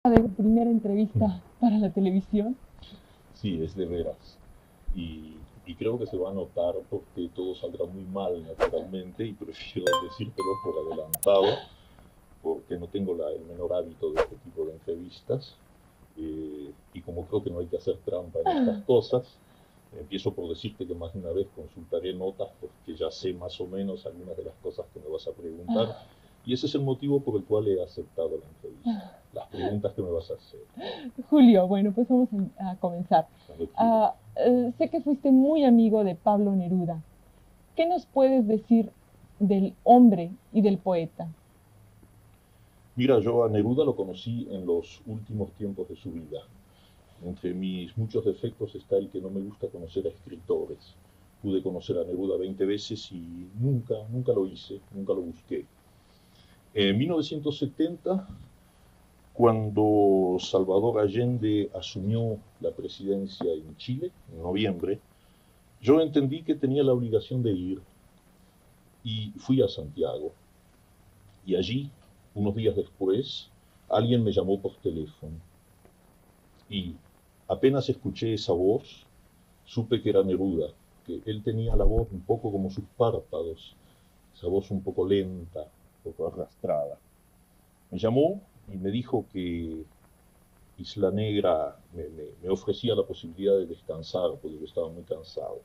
De primera entrevista para la televisión. Sí, es de veras. Y creo que se va a notar porque todo saldrá muy mal naturalmente y prefiero decírtelo por adelantado porque no tengo el menor hábito de este tipo de entrevistas. Y como creo que no hay que hacer trampa en estas cosas, empiezo por decirte que más de una vez consultaré notas porque ya sé más o menos algunas de las cosas que me vas a preguntar. Y ese es el motivo por el cual he aceptado la entrevista. Las preguntas que me vas a hacer. Julio, bueno, pues vamos a comenzar. Cuando quieras. Sé que fuiste muy amigo de Pablo Neruda. ¿Qué nos puedes decir del hombre y del poeta? Mira, yo a Neruda lo conocí en los últimos tiempos de su vida. Entre mis muchos defectos está el que no me gusta conocer a escritores. Pude conocer a Neruda 20 veces y nunca lo hice, nunca lo busqué. En 1970, cuando Salvador Allende asumió la presidencia en Chile, en noviembre, yo entendí que tenía la obligación de ir y fui a Santiago. Y allí, unos días después, alguien me llamó por teléfono y apenas escuché esa voz, supe que era Neruda, que él tenía la voz un poco como sus párpados, esa voz un poco lenta, un poco arrastrada. Me llamó y me dijo que Isla Negra me ofrecía la posibilidad de descansar porque yo estaba muy cansado.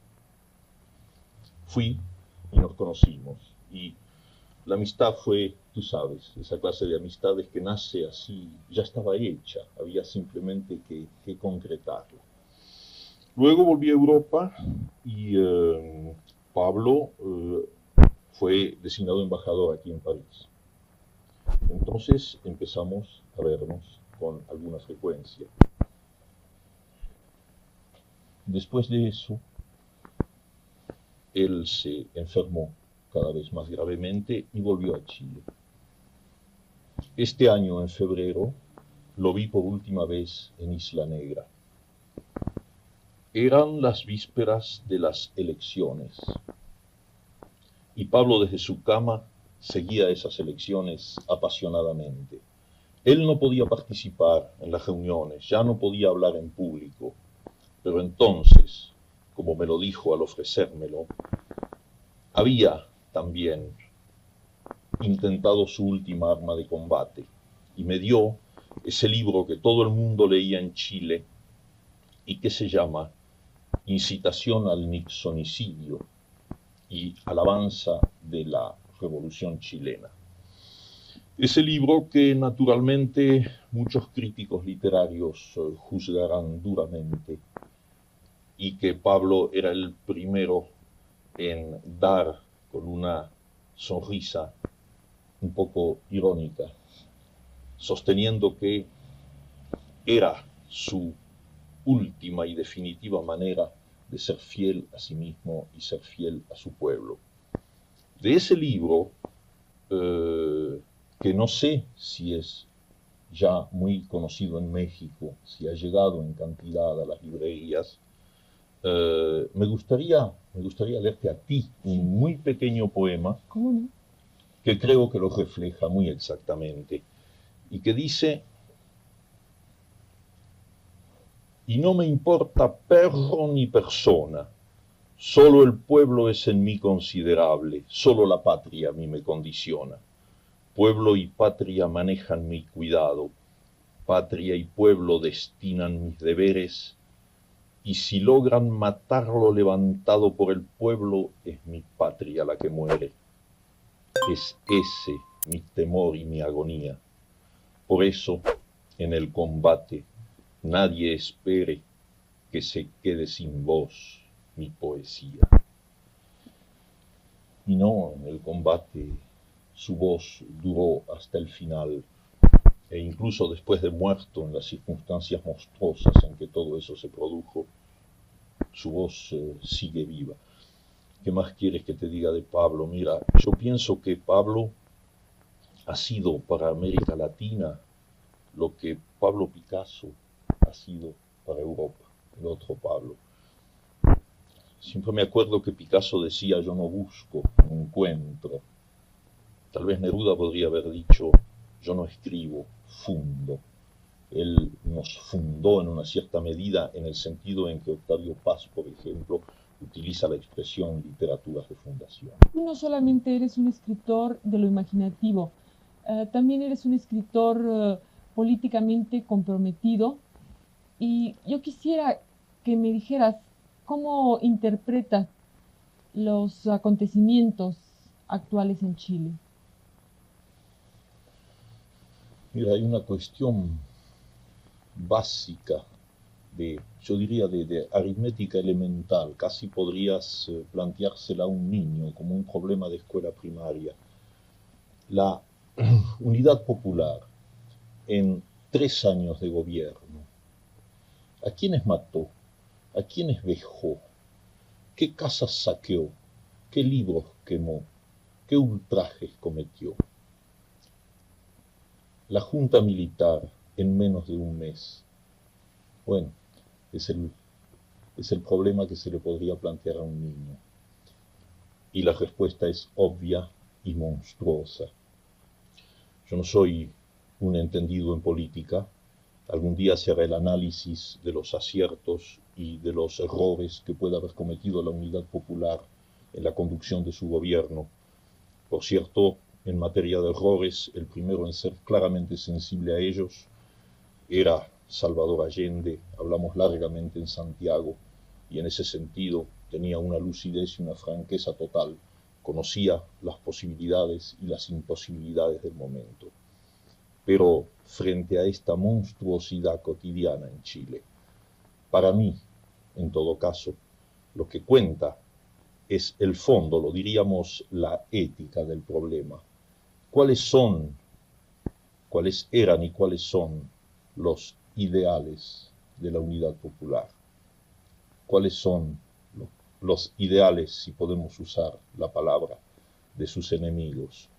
Fui y nos conocimos y la amistad fue, tú sabes, esa clase de amistades que nace así, ya estaba hecha, había simplemente que concretarla. Luego volví a Europa y Pablo fue designado embajador aquí en París. Entonces empezamos a vernos con alguna frecuencia. Después de eso, él se enfermó cada vez más gravemente y volvió a Chile. Este año, en febrero, lo vi por última vez en Isla Negra. Eran las vísperas de las elecciones y Pablo desde su cama seguía esas elecciones apasionadamente. Él no podía participar en las reuniones, ya no podía hablar en público, pero entonces, como me lo dijo al ofrecérmelo, había también intentado su última arma de combate y me dio ese libro que todo el mundo leía en Chile y que se llama Incitación al Nixonicidio y Alabanza de la Revolución Chilena. Ese libro que naturalmente muchos críticos literarios juzgarán duramente y que Pablo era el primero en dar con una sonrisa un poco irónica, sosteniendo que era su última y definitiva manera de ser fiel a sí mismo y ser fiel a su pueblo. De ese libro, que no sé si es ya muy conocido en México, si ha llegado en cantidad a las librerías, me gustaría leerte a ti un muy pequeño poema ¿Cómo no? que creo que lo refleja muy exactamente y que dice: y no me importa perro ni persona, solo el pueblo es en mí considerable, solo la patria a mí me condiciona. Pueblo y patria manejan mi cuidado, patria y pueblo destinan mis deberes, y si logran matarlo levantado por el pueblo, es mi patria la que muere. Es ese mi temor y mi agonía. Por eso, en el combate, nadie espere que se quede sin voz mi poesía. Y no, en el combate su voz duró hasta el final, e incluso después de muerto, en las circunstancias monstruosas en que todo eso se produjo, su voz sigue viva. ¿Qué más quieres que te diga de Pablo? Mira, yo pienso que Pablo ha sido para América Latina lo que Pablo Picasso ha sido para Europa, el otro Pablo. Siempre me acuerdo que Picasso decía: yo no busco, no encuentro. Tal vez Neruda podría haber dicho: yo no escribo, fundo. Él nos fundó en una cierta medida en el sentido en que Octavio Paz, por ejemplo, utiliza la expresión literaturas de fundación. Tú no solamente eres un escritor de lo imaginativo, también eres un escritor políticamente comprometido, y yo quisiera que me dijeras cómo interpretas los acontecimientos actuales en Chile. Mira, hay una cuestión básica yo diría, de aritmética elemental. Casi podrías planteársela a un niño como un problema de escuela primaria. La unidad popular en 3 años de gobierno, ¿a quiénes mató? ¿A quiénes vejó? ¿Qué casas saqueó? ¿Qué libros quemó? ¿Qué ultrajes cometió? La junta militar en menos de un mes. Bueno, es el problema que se le podría plantear a un niño. Y la respuesta es obvia y monstruosa. Yo no soy un entendido en política. Algún día se hará el análisis de los aciertos y de los errores que puede haber cometido la Unidad Popular en la conducción de su gobierno. Por cierto, en materia de errores, el primero en ser claramente sensible a ellos era Salvador Allende. Hablamos largamente en Santiago y en ese sentido tenía una lucidez y una franqueza total. Conocía las posibilidades y las imposibilidades del momento. Pero frente a esta monstruosidad cotidiana en Chile, para mí, en todo caso, lo que cuenta es el fondo, lo diríamos la ética del problema. ¿Cuáles eran y cuáles son los ideales de la Unidad Popular? ¿Cuáles son los ideales, si podemos usar la palabra, de sus enemigos?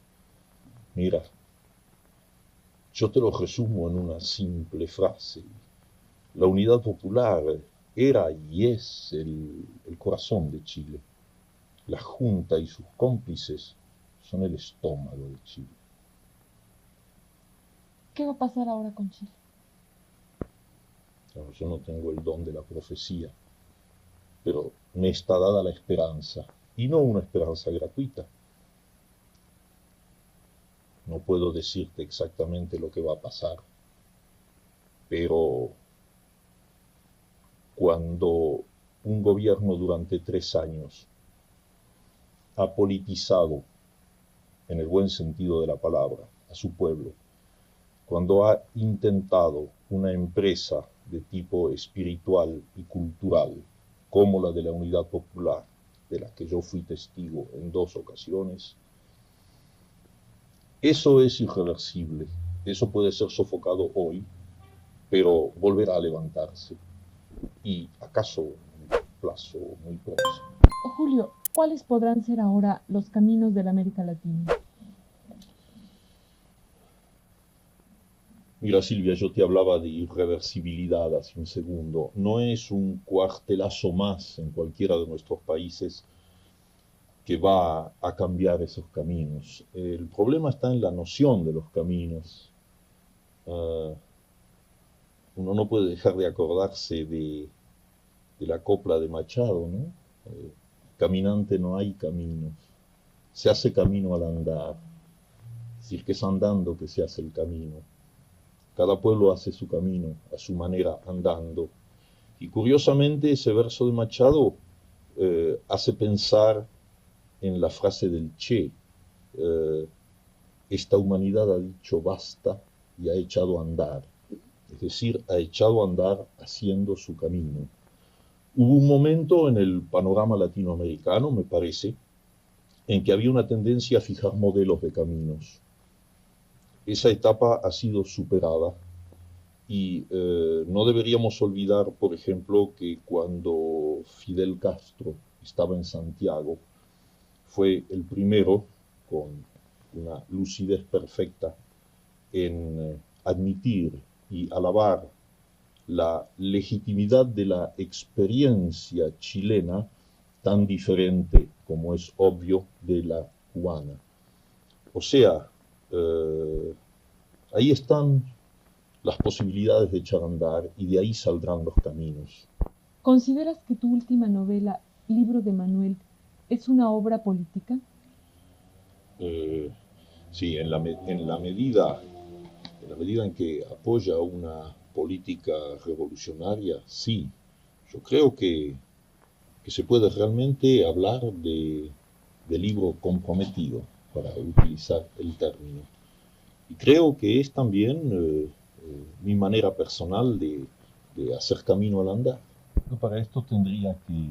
Mira, yo te lo resumo en una simple frase. La Unidad Popular era y es el corazón de Chile. La Junta y sus cómplices son el estómago de Chile. ¿Qué va a pasar ahora con Chile? No, yo no tengo el don de la profecía, pero me está dada la esperanza, y no una esperanza gratuita. No puedo decirte exactamente lo que va a pasar, pero cuando un gobierno durante 3 años ha politizado, en el buen sentido de la palabra, a su pueblo, cuando ha intentado una empresa de tipo espiritual y cultural, como la de la Unidad Popular, de la que yo fui testigo en 2 ocasiones, eso es irreversible. Eso puede ser sofocado hoy, pero volverá a levantarse. Y acaso en un plazo muy próximo. Julio, ¿cuáles podrán ser ahora los caminos de la América Latina? Mira, Silvia, yo te hablaba de irreversibilidad hace un segundo. No es un cuartelazo más en cualquiera de nuestros países que va a cambiar esos caminos. El problema está en la noción de los caminos. Uno no puede dejar de acordarse de la copla de Machado, ¿no? Caminante no hay caminos, se hace camino al andar. Es decir, que es andando que se hace el camino. Cada pueblo hace su camino a su manera andando. Y curiosamente ese verso de Machado hace pensar en la frase del Che. Esta humanidad ha dicho basta y ha echado a andar. Es decir, ha echado a andar haciendo su camino. Hubo un momento en el panorama latinoamericano, me parece, en que había una tendencia a fijar modelos de caminos. Esa etapa ha sido superada y no deberíamos olvidar, por ejemplo, que cuando Fidel Castro estaba en Santiago, fue el primero, con una lucidez perfecta, en admitir y alabar la legitimidad de la experiencia chilena, tan diferente, como es obvio, de la cubana. O sea, ahí están las posibilidades de echar a andar y de ahí saldrán los caminos. ¿Consideras que tu última novela, Libro de Manuel, es una obra política? Sí, en la medida en que apoya una política revolucionaria, sí. Yo creo que se puede realmente hablar de libro comprometido, para utilizar el término. Y creo que es también mi manera personal de hacer camino al andar. Para esto tendría que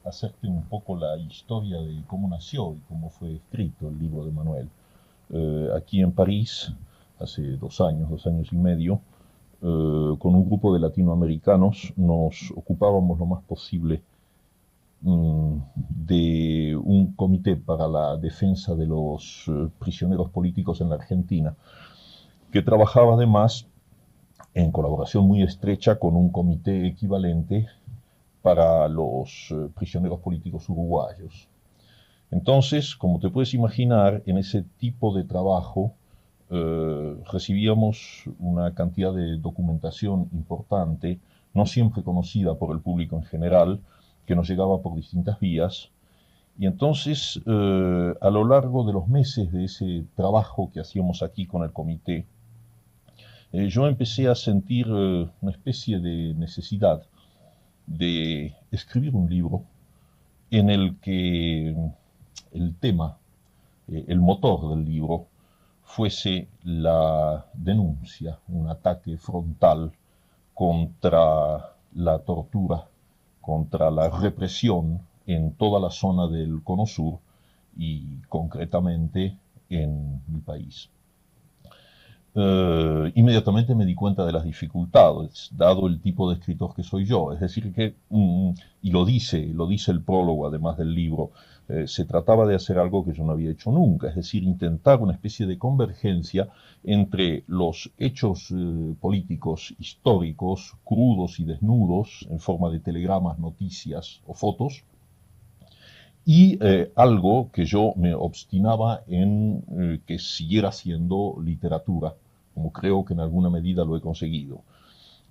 hacerte un poco la historia de cómo nació y cómo fue escrito el libro de Manuel. Aquí en París, hace 2 años y medio, con un grupo de latinoamericanos nos ocupábamos lo más posible de un comité para la defensa de los prisioneros políticos en la Argentina, que trabajaba además en colaboración muy estrecha con un comité equivalente para los prisioneros políticos uruguayos. Entonces, como te puedes imaginar, en ese tipo de trabajo recibíamos una cantidad de documentación importante, no siempre conocida por el público en general, que nos llegaba por distintas vías. Y entonces, a lo largo de los meses de ese trabajo que hacíamos aquí con el comité, yo empecé a sentir una especie de necesidad de escribir un libro en el que el tema, el motor del libro, fuese la denuncia, un ataque frontal contra la tortura, contra la represión en toda la zona del Cono Sur y concretamente en mi país. Inmediatamente me di cuenta de las dificultades, dado el tipo de escritor que soy yo. Es decir, que, y lo dice el prólogo además del libro, se trataba de hacer algo que yo no había hecho nunca, es decir, intentar una especie de convergencia entre los hechos políticos históricos, crudos y desnudos, en forma de telegramas, noticias o fotos, y algo que yo me obstinaba en que siguiera siendo literatura, como creo que en alguna medida lo he conseguido.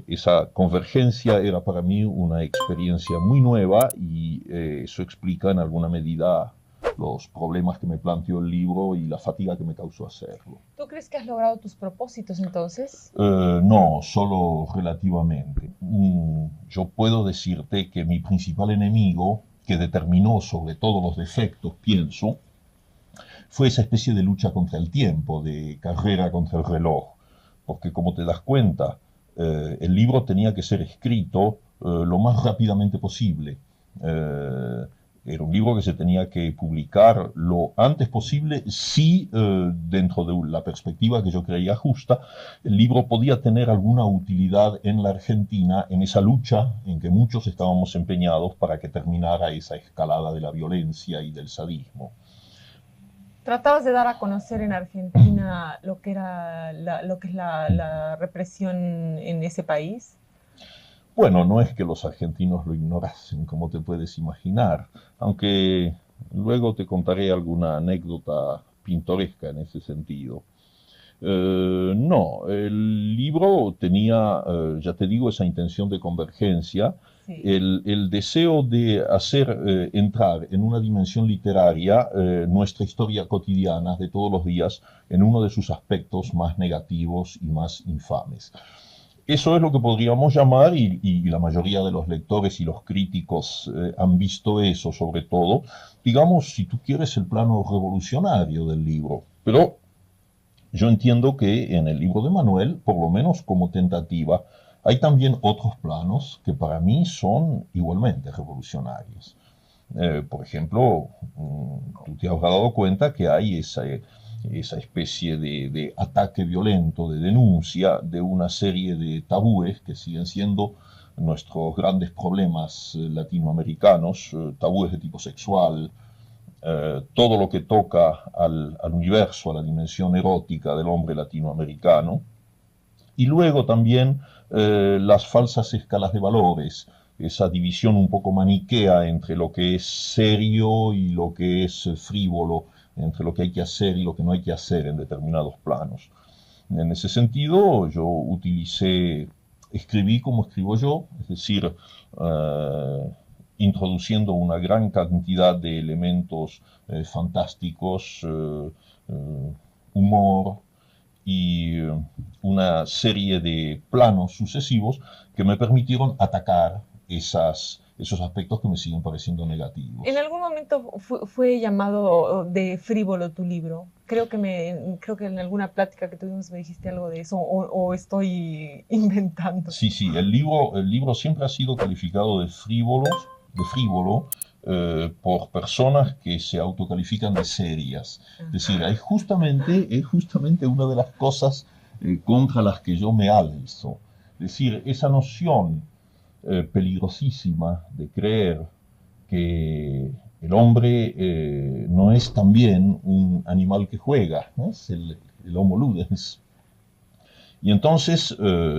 Esa convergencia era para mí una experiencia muy nueva y eso explica en alguna medida los problemas que me planteó el libro y la fatiga que me causó hacerlo. ¿Tú crees que has logrado tus propósitos entonces? No, solo relativamente. Yo puedo decirte que mi principal enemigo, que determinó sobre todo los defectos, pienso, fue esa especie de lucha contra el tiempo, de carrera contra el reloj. Porque como te das cuenta, el libro tenía que ser escrito lo más rápidamente posible. Era un libro que se tenía que publicar lo antes posible, si dentro de la perspectiva que yo creía justa, el libro podía tener alguna utilidad en la Argentina, en esa lucha en que muchos estábamos empeñados para que terminara esa escalada de la violencia y del sadismo. ¿Tratabas de dar a conocer en Argentina lo que es la represión en ese país? Bueno, no es que los argentinos lo ignorasen, como te puedes imaginar, aunque luego te contaré alguna anécdota pintoresca en ese sentido. No, el libro tenía, ya te digo, esa intención de convergencia, Sí. el deseo de hacer entrar en una dimensión literaria nuestra historia cotidiana de todos los días en uno de sus aspectos más negativos y más infames. Eso es lo que podríamos llamar, y la mayoría de los lectores y los críticos han visto eso sobre todo, digamos, si tú quieres, el plano revolucionario del libro. Pero yo entiendo que en el libro de Manuel, por lo menos como tentativa, hay también otros planos que para mí son igualmente revolucionarios. Por ejemplo, tú te has dado cuenta que hay esa especie de ataque violento, de denuncia de una serie de tabúes que siguen siendo nuestros grandes problemas latinoamericanos, tabúes de tipo sexual, todo lo que toca al universo, a la dimensión erótica del hombre latinoamericano, y luego también las falsas escalas de valores, esa división un poco maniquea entre lo que es serio y lo que es frívolo, entre lo que hay que hacer y lo que no hay que hacer en determinados planos. En ese sentido, yo escribí como escribo yo, es decir, introduciendo una gran cantidad de elementos fantásticos, humor y una serie de planos sucesivos que me permitieron atacar esos aspectos que me siguen pareciendo negativos. En algún momento fue llamado de frívolo tu libro. Creo que en alguna plática que tuvimos me dijiste algo de eso, o estoy inventando. Sí, el libro siempre ha sido calificado de frívolo, por personas que se autocalifican de serias. Es decir, es justamente una de las cosas contra las que yo me alzo. Es decir, esa noción peligrosísima de creer que el hombre no es también un animal que juega, ¿no? Es el homo ludens. Y entonces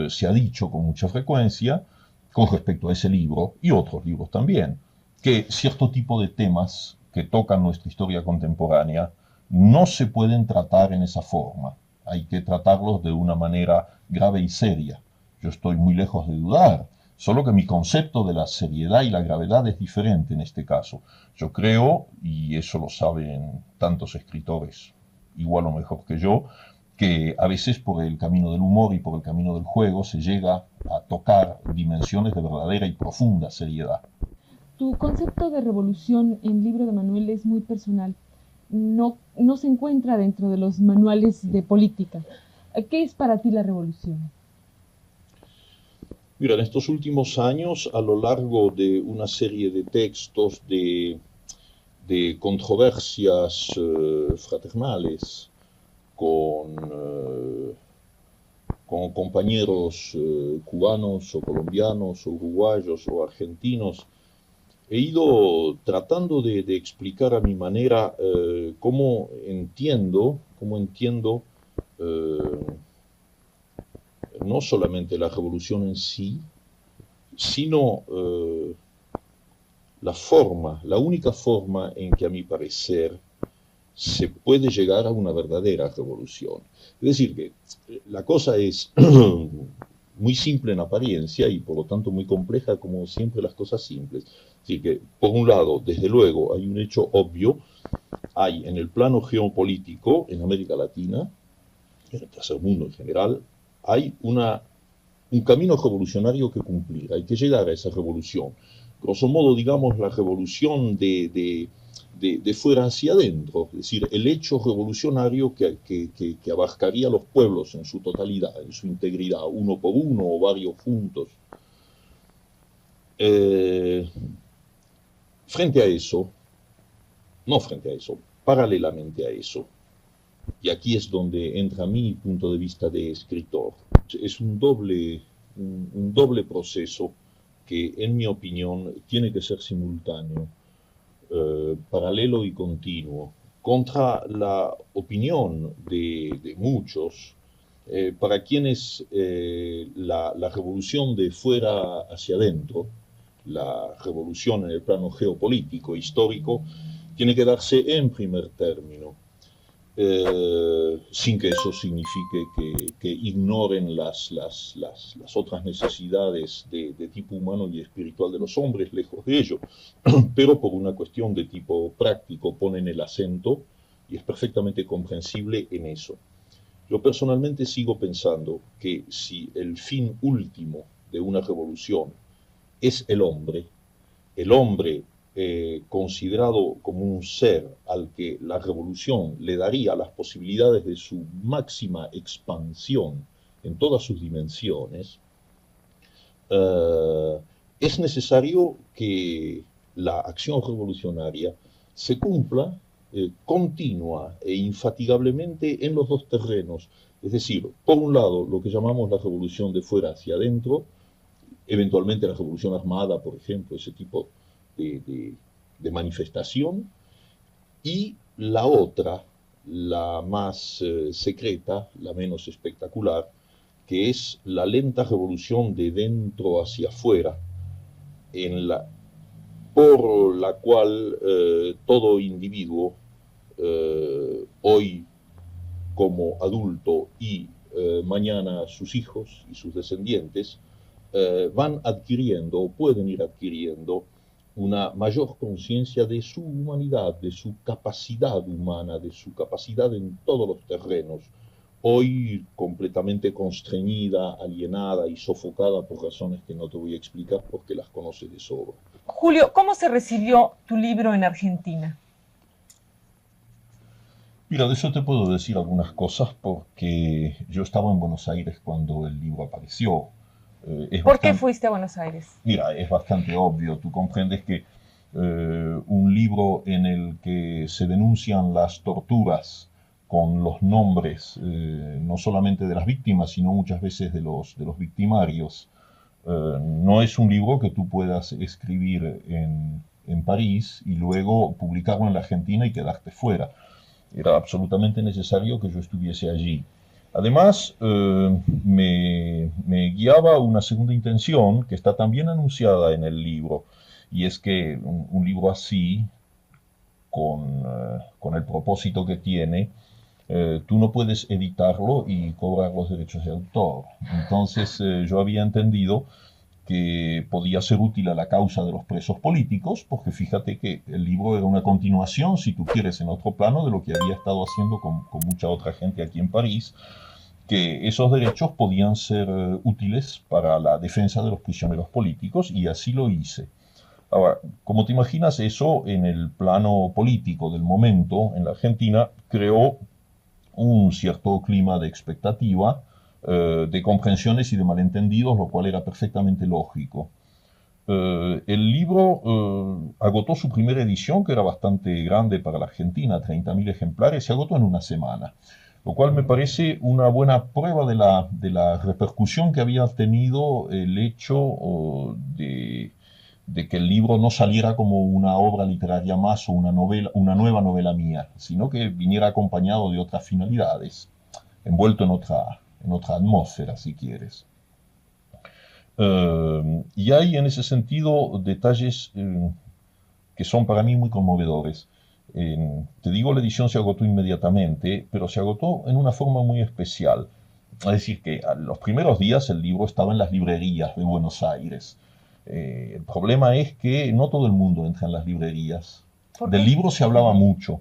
se ha dicho con mucha frecuencia, con respecto a ese libro y otros libros también, que cierto tipo de temas que tocan nuestra historia contemporánea no se pueden tratar en esa forma. Hay que tratarlos de una manera grave y seria. Yo estoy muy lejos de dudar, solo que mi concepto de la seriedad y la gravedad es diferente en este caso. Yo creo, y eso lo saben tantos escritores igual o mejor que yo, que a veces por el camino del humor y por el camino del juego se llega a tocar dimensiones de verdadera y profunda seriedad. Tu concepto de revolución en Libro de Manuel es muy personal. No se encuentra dentro de los manuales de política. ¿Qué es para ti la revolución? Mira, en estos últimos años, a lo largo de una serie de textos, de controversias fraternales, con compañeros cubanos o colombianos o uruguayos o argentinos, he ido tratando de explicar a mi manera cómo entiendo no solamente la revolución en sí, sino la única forma en que a mi parecer se puede llegar a una verdadera revolución. Es decir, que la cosa es muy simple en apariencia y por lo tanto muy compleja como siempre las cosas simples. Es decir, que por un lado, desde luego, hay un hecho obvio, hay en el plano geopolítico, en América Latina, en el tercer mundo en general, hay un camino revolucionario que cumplir, hay que llegar a esa revolución. Grosso modo, digamos, la revolución de fuera hacia adentro, es decir, el hecho revolucionario que abarcaría a los pueblos en su totalidad, en su integridad, uno por uno o varios juntos. Paralelamente a eso, y aquí es donde entra mi punto de vista de escritor, es un doble proceso que, en mi opinión, tiene que ser simultáneo, paralelo y continuo, contra la opinión de muchos, para quienes la revolución de fuera hacia adentro, la revolución en el plano geopolítico, histórico, tiene que darse en primer término, sin que eso signifique que ignoren las otras necesidades de tipo humano y espiritual de los hombres, lejos de ello, pero por una cuestión de tipo práctico ponen el acento, y es perfectamente comprensible, en eso. Yo personalmente sigo pensando que si el fin último de una revolución es el hombre considerado como un ser al que la revolución le daría las posibilidades de su máxima expansión en todas sus dimensiones, es necesario que la acción revolucionaria se cumpla continua e infatigablemente en los dos terrenos. Es decir, por un lado, lo que llamamos la revolución de fuera hacia adentro, eventualmente la revolución armada, por ejemplo, ese tipo de manifestación, y la otra, la más secreta, la menos espectacular, que es la lenta revolución de dentro hacia afuera, por la cual todo individuo, hoy como adulto y mañana sus hijos y sus descendientes van adquiriendo o pueden ir adquiriendo una mayor conciencia de su humanidad, de su capacidad humana, de su capacidad en todos los terrenos, hoy completamente constreñida, alienada y sofocada por razones que no te voy a explicar porque las conoces de sobra. Julio, ¿cómo se recibió tu libro en Argentina? Mira, de eso te puedo decir algunas cosas porque yo estaba en Buenos Aires cuando el libro apareció. ¿Por qué fuiste a Buenos Aires? Mira, es bastante obvio. Tú comprendes que un libro en el que se denuncian las torturas con los nombres no solamente de las víctimas, sino muchas veces de los victimarios, no es un libro que tú puedas escribir en París y luego publicarlo en la Argentina y quedarte fuera. Era absolutamente necesario que yo estuviese allí. Además, me guiaba una segunda intención que está también anunciada en el libro, y es que un libro así, con el propósito que tiene, tú no puedes editarlo y cobrar los derechos de autor. Entonces yo había entendido que podía ser útil a la causa de los presos políticos, porque fíjate que el libro era una continuación, si tú quieres, en otro plano, de lo que había estado haciendo con mucha otra gente aquí en París, que esos derechos podían ser útiles para la defensa de los prisioneros políticos, y así lo hice. Ahora, como te imaginas, eso en el plano político del momento en la Argentina creó un cierto clima de expectativa, de comprensiones y de malentendidos, lo cual era perfectamente lógico. El libro agotó su primera edición, que era bastante grande para la Argentina, 30.000 ejemplares, se agotó en una semana, lo cual me parece una buena prueba de la repercusión que había tenido el hecho de que el libro no saliera como una obra literaria más o una nueva novela mía, sino que viniera acompañado de otras finalidades, envuelto en otra atmósfera, si quieres. Y hay en ese sentido detalles que son para mí muy conmovedores. Te digo, la edición se agotó inmediatamente, pero se agotó en una forma muy especial. Es decir, que a los primeros días el libro estaba en las librerías de Buenos Aires. El problema es que no todo el mundo entra en las librerías. Del libro se hablaba mucho,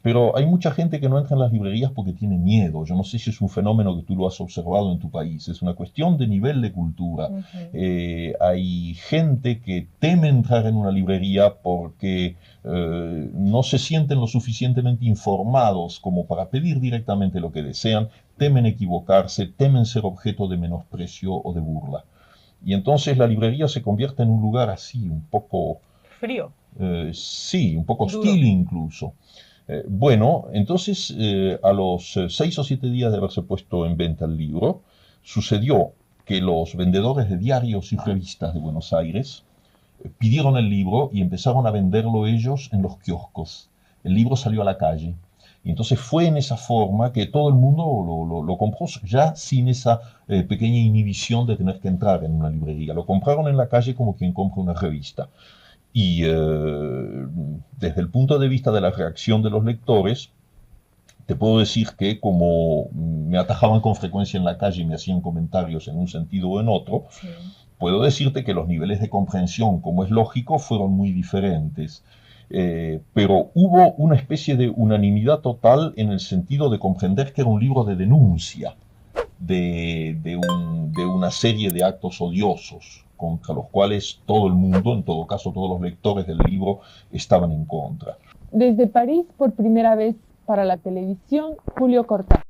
pero hay mucha gente que no entra en las librerías porque tiene miedo. Yo no sé si es un fenómeno que tú lo has observado en tu país. Es una cuestión de nivel de cultura. Hay gente que teme entrar en una librería porque no se sienten lo suficientemente informados como para pedir directamente lo que desean, temen equivocarse, temen ser objeto de menosprecio o de burla. Y entonces la librería se convierte en un lugar así, un poco... Frío. Sí, un poco hostil incluso. Bueno, entonces a los 6 o 7 días de haberse puesto en venta el libro, sucedió que los vendedores de diarios y revistas de Buenos Aires pidieron el libro y empezaron a venderlo ellos en los kioscos. El libro salió a la calle. Y entonces fue en esa forma que todo el mundo lo compró, ya sin esa pequeña inhibición de tener que entrar en una librería. Lo compraron en la calle como quien compra una revista. Y desde el punto de vista de la reacción de los lectores, te puedo decir que como me atajaban con frecuencia en la calle y me hacían comentarios en un sentido o en otro, sí, puedo decirte que los niveles de comprensión, como es lógico, fueron muy diferentes. Pero hubo una especie de unanimidad total en el sentido de comprender que era un libro de denuncia de una serie de actos odiosos contra los cuales todo el mundo, en todo caso todos los lectores del libro, estaban en contra. Desde París, por primera vez para la televisión, Julio Cortázar.